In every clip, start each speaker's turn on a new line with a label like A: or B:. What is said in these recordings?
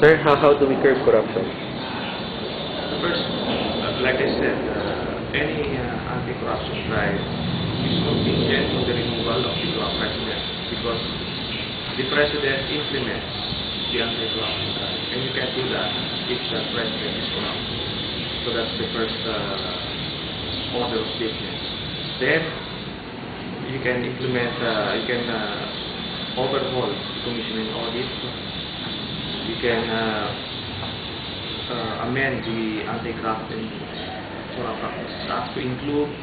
A: Sir, how do we curb corruption?
B: First, like I said, any anti-corruption drive is contingent on the removal of the president, because the president implements the anti-corruption drive, and you can't do that if the president is corrupt. So that's the first order of business. Then you can implement, overhaul the Commission on Audit. You can amend the Anti-Graft and Corrupt Practices Act to include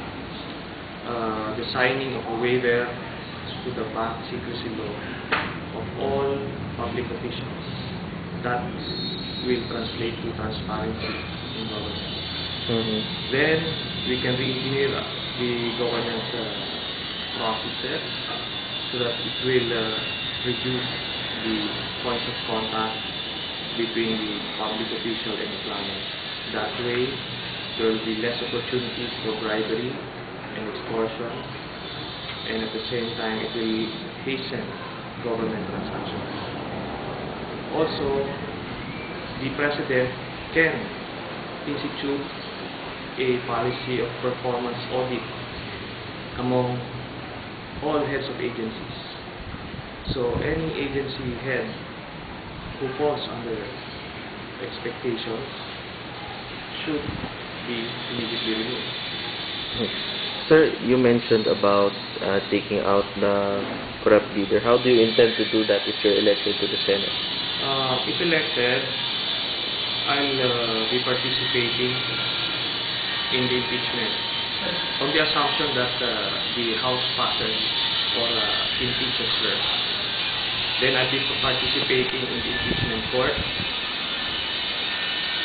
B: the signing of a waiver to the bank secrecy law of all public officials. That will translate to transparency in government. Then we can re-engineer the governance processes so that it will reduce the points of contact between the public official and the client. That way, there will be less opportunities for bribery and extortion, and at the same time, it will hasten government transactions. Also, the President can institute a policy of performance audit among all heads of agencies. So any agency head who falls under expectations should be immediately removed.
A: Sir, you mentioned about taking out the corrupt leader. How do you intend to do that if you're elected to the Senate?
B: If elected, I'll be participating in the impeachment on the assumption that the House passes or impeaches her. Then I'll be participating in the impeachment court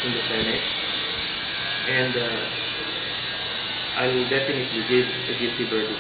B: in the Senate, and I'll definitely give a guilty verdict.